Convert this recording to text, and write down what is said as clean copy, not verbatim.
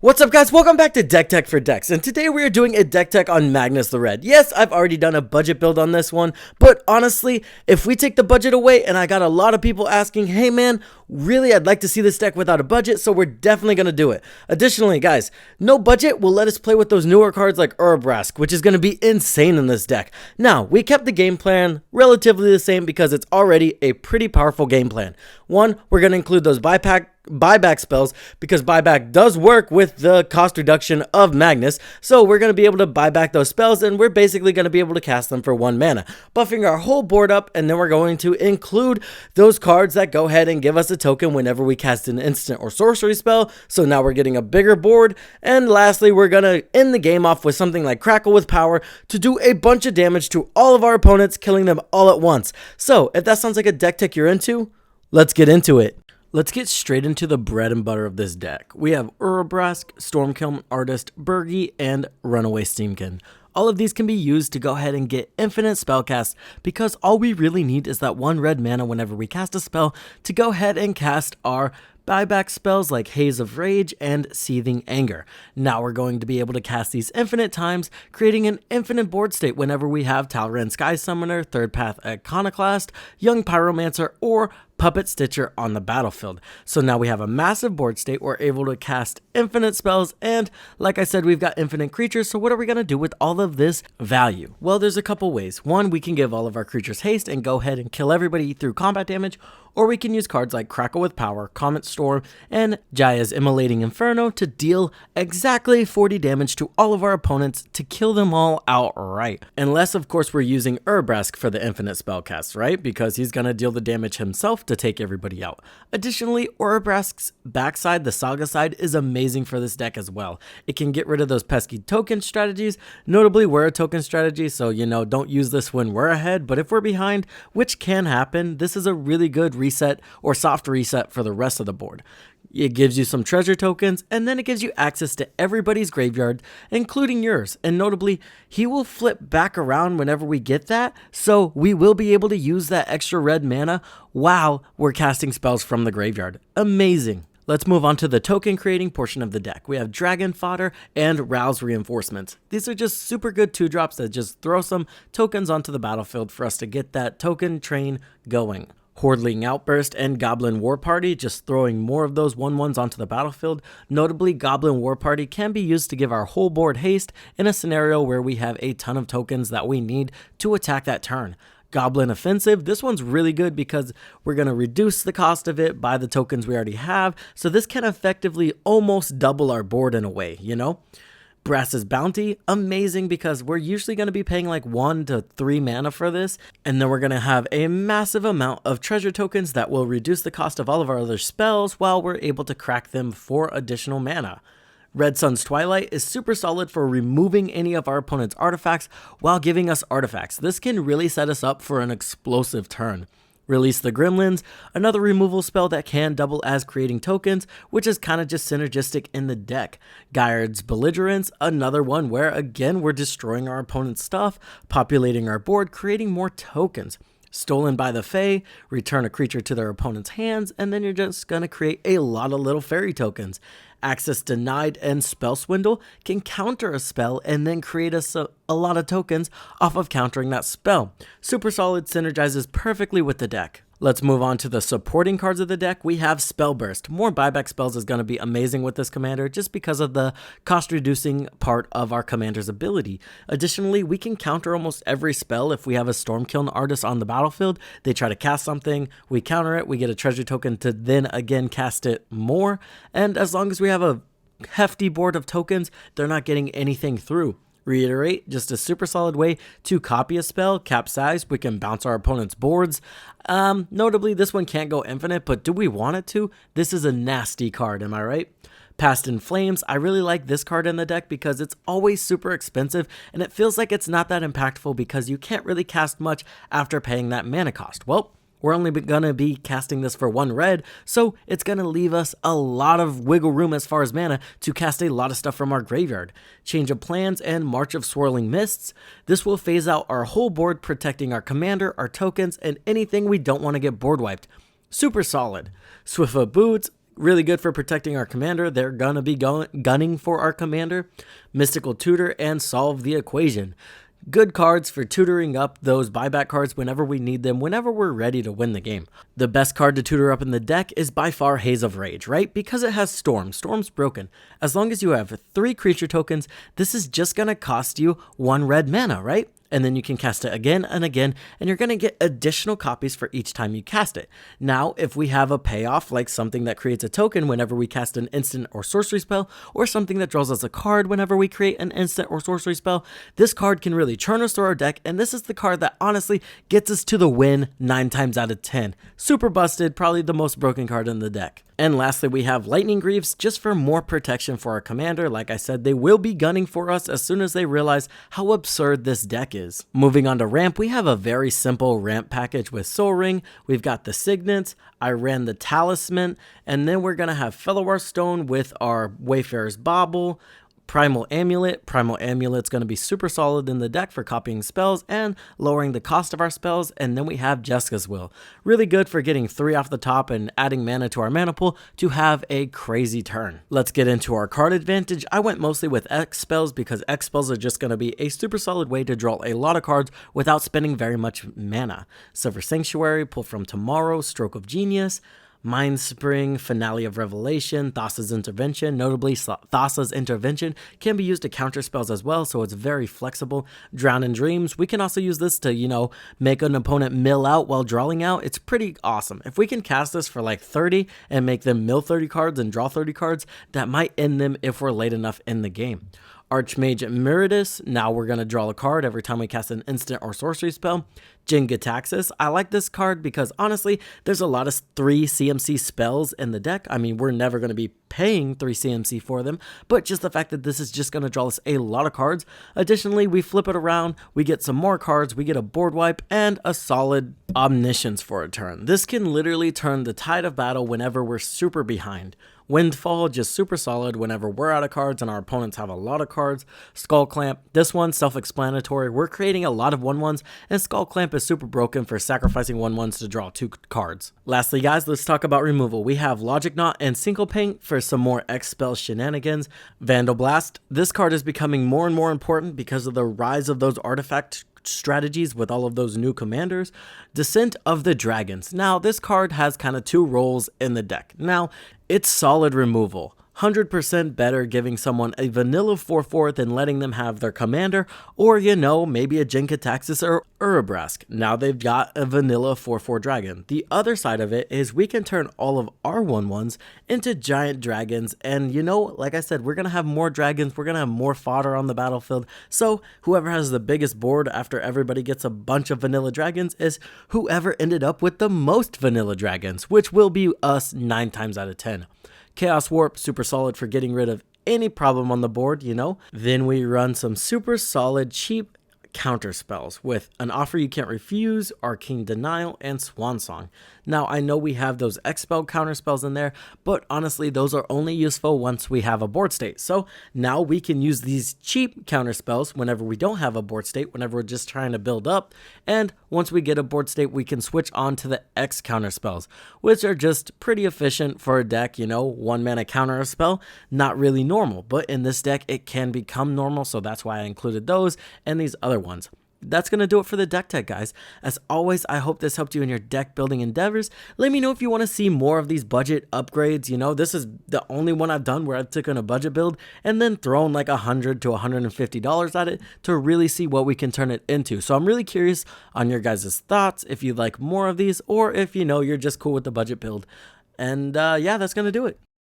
What's up guys, welcome back to Deck Tech for Decks, and today we are doing a deck tech on Magnus the Red. Yes, I've already done a budget build on this one, but honestly, if we take the budget away, and I got a lot of people asking, hey man, really I'd like to see this deck without a budget, so we're definitely going to do it. Additionally guys, no budget will let us play with those newer cards like Urabrask, which is going to be insane in this deck. Now, we kept the game plan relatively the same because it's already a pretty powerful game plan. One, we're going to include those buyback spells because buyback does work with the cost reduction of Magnus, so we're going to be able to buy back those spells and we're basically going to be able to cast them for 1 mana, buffing our whole board up. And then we're going to include those cards that go ahead and give us a token whenever we cast an instant or sorcery spell, so now we're getting a bigger board. And lastly, we're going to end the game off with something like Crackle with power to do a bunch of damage to all of our opponents, killing them all at once. So if that sounds like a deck tech you're into, let's get into it. Let's get straight into the bread and butter of this deck. We have Urabrask, Stormkiln Artist, Burgi, and Runaway Steamkin. All of these can be used to go ahead and get infinite spell cast because all we really need is that 1 red mana whenever we cast a spell to go ahead and cast our buyback spells like Haze of Rage and Seething Anger. Now we're going to be able to cast these infinite times, creating an infinite board state whenever we have Talrand Sky Summoner, Third Path Iconoclast, Young Pyromancer, or Puppet Stitcher on the battlefield. So now we have a massive board state, we're able to cast infinite spells, and like I said, we've got infinite creatures. So what are we going to do with all of this value? Well, there's a couple ways. One, we can give all of our creatures haste and go ahead and kill everybody through combat damage, or we can use cards like Crackle with Power, Comet Storm, and Jaya's Immolating Inferno to deal exactly 40 damage to all of our opponents to kill them all outright. Unless, of course, we're using Urabrask for the infinite spellcast, right? Because he's going to deal the damage himself to take everybody out. Additionally, Urabrask's backside, the Saga side, is amazing for this deck as well. It can get rid of those pesky token strategies. Notably, we're a token strategy, so don't use this when we're ahead, but if we're behind, which can happen, this is a really good reset or soft reset for the rest of the board. It gives you some treasure tokens, and then it gives you access to everybody's graveyard, including yours. And notably, he will flip back around whenever we get that, so we will be able to use that extra red mana while we're casting spells from the graveyard. Amazing. Let's move on to the token creating portion of the deck. We have Dragon Fodder and Rouse Reinforcements. These are just super good 2-drops that just throw some tokens onto the battlefield for us to get that token train going. Hordling Outburst and Goblin War Party, just throwing more of those 1/1s onto the battlefield. Notably, Goblin War Party can be used to give our whole board haste in a scenario where we have a ton of tokens that we need to attack that turn. Goblin Offensive, this one's really good because we're going to reduce the cost of it by the tokens we already have, so this can effectively almost double our board in a way, Brass's Bounty, amazing because we're usually going to be paying like 1 to 3 mana for this, and then we're going to have a massive amount of treasure tokens that will reduce the cost of all of our other spells while we're able to crack them for additional mana. Red Sun's Twilight is super solid for removing any of our opponent's artifacts while giving us artifacts. This can really set us up for an explosive turn. Release the Gremlins, another removal spell that can double as creating tokens, which is kind of just synergistic in the deck. Gyard's Belligerence, another one where again we're destroying our opponent's stuff, populating our board, creating more tokens. Stolen by the Fae, return a creature to their opponent's hands, and then you're just going to create a lot of little fairy tokens. Access Denied and Spell Swindle can counter a spell and then create us a lot of tokens off of countering that spell. Super solid, synergizes perfectly with the deck. Let's move on to the supporting cards of the deck. We have Spell Burst. More buyback spells is going to be amazing with this commander just because of the cost reducing part of our commander's ability. Additionally, we can counter almost every spell if we have a Stormkiln Artist on the battlefield. They try to cast something, we counter it, we get a treasure token to then again cast it more. And as long as we have a hefty board of tokens, they're not getting anything through. Reiterate, just a super solid way to copy a spell. Capsize, we can bounce our opponent's boards. Notably, this one can't go infinite, but do we want it to? This is a nasty card, am I right? Past in Flames, I really like this card in the deck because it's always super expensive and it feels like it's not that impactful because you can't really cast much after paying that mana cost. Well, we're only going to be casting this for 1 red, so it's going to leave us a lot of wiggle room as far as mana to cast a lot of stuff from our graveyard. Change of Plans and March of Swirling Mists. This will phase out our whole board, protecting our commander, our tokens, and anything we don't want to get board wiped. Super solid. Swiftfoot Boots, Really good for protecting our commander. They're gonna be gunning for our commander. Mystical Tutor and Solve the Equation. Good cards for tutoring up those buyback cards whenever we need them, whenever we're ready to win the game. The best card to tutor up in the deck is by far Haze of Rage, right? Because it has Storm. Storm's broken. As long as you have 3 creature tokens, this is just gonna cost you 1 red mana, right? And then you can cast it again and again, and you're going to get additional copies for each time you cast it. Now, if we have a payoff, like something that creates a token whenever we cast an instant or sorcery spell, or something that draws us a card whenever we create an instant or sorcery spell, this card can really churn us through our deck, and this is the card that honestly gets us to the win 9 times out of 10. Super busted, probably the most broken card in the deck. And lastly, we have Lightning Greaves, just for more protection for our commander. Like I said, they will be gunning for us as soon as they realize how absurd this deck is. Moving on to ramp, we have a very simple ramp package with Soul Ring. We've got the Signets, I ran the Talisman, and then we're going to have Fellow Stone with our Wayfarer's Bauble, Primal Amulet. Primal Amulet's going to be super solid in the deck for copying spells and lowering the cost of our spells. And then we have Jessica's Will. Really good for getting 3 off the top and adding mana to our mana pool to have a crazy turn. Let's get into our card advantage. I went mostly with X spells because X spells are just going to be a super solid way to draw a lot of cards without spending very much mana. Silver Sanctuary, Pull from Tomorrow, Stroke of Genius, Mind Spring, Finale of Revelation, Thassa's Intervention. Notably, Thassa's Intervention can be used to counter spells as well, so it's very flexible. Drown in Dreams, we can also use this to, make an opponent mill out while drawing out. It's pretty awesome. If we can cast this for like 30 and make them mill 30 cards and draw 30 cards, that might end them if we're late enough in the game. Archmage Meritus, now we're going to draw a card every time we cast an instant or sorcery spell. Jin-Gitaxias, I like this card because honestly, there's a lot of 3 CMC spells in the deck. I mean, we're never going to be paying 3 CMC for them, but just the fact that this is just going to draw us a lot of cards. Additionally, we flip it around, we get some more cards, we get a board wipe, and a solid Omniscience for a turn. This can literally turn the tide of battle whenever we're super behind. Windfall, just super solid whenever we're out of cards and our opponents have a lot of cards. Skull Clamp, this one's self-explanatory. We're creating a lot of 1/1s, and Skull Clamp is super broken for sacrificing 1/1s to draw 2 cards. Lastly, guys, let's talk about removal. We have Logic Knot and Syncopate for some more X-Spell shenanigans. Vandal Blast, this card is becoming more and more important because of the rise of those artifact strategies with all of those new commanders. Descent of the Dragons. Now, this card has kind of 2 roles in the deck. Now, it's solid removal. 100% better giving someone a vanilla 4/4 than letting them have their commander, or maybe a Jin-Gitaxias or Urabrask. Now they've got a vanilla 4/4 dragon. The other side of it is we can turn all of our 1/1s into giant dragons, and like I said, we're gonna have more dragons, we're gonna have more fodder on the battlefield, so whoever has the biggest board after everybody gets a bunch of vanilla dragons is whoever ended up with the most vanilla dragons, which will be us 9 times out of 10. Chaos Warp, super solid for getting rid of any problem on the board, Then we run some super solid, cheap counter spells with an Offer You Can't Refuse, Arcane Denial, and Swan Song. Now, I know we have those X-Spell counter spells in there, but honestly, those are only useful once we have a board state. So now we can use these cheap counter spells whenever we don't have a board state, whenever we're just trying to build up. And once we get a board state, we can switch on to the X counter spells, which are just pretty efficient for a deck, 1 mana counter a spell. Not really normal, but in this deck, it can become normal. So that's why I included those and these other ones. That's going to do it for the deck tech, guys. As always, I hope this helped you in your deck building endeavors. Let me know if you want to see more of these budget upgrades. This is the only one I've done where I've taken a budget build and then thrown like $100 to $150 at it to really see what we can turn it into. So I'm really curious on your guys' thoughts, if you'd like more of these, or if you're just cool with the budget build. And yeah, that's going to do it.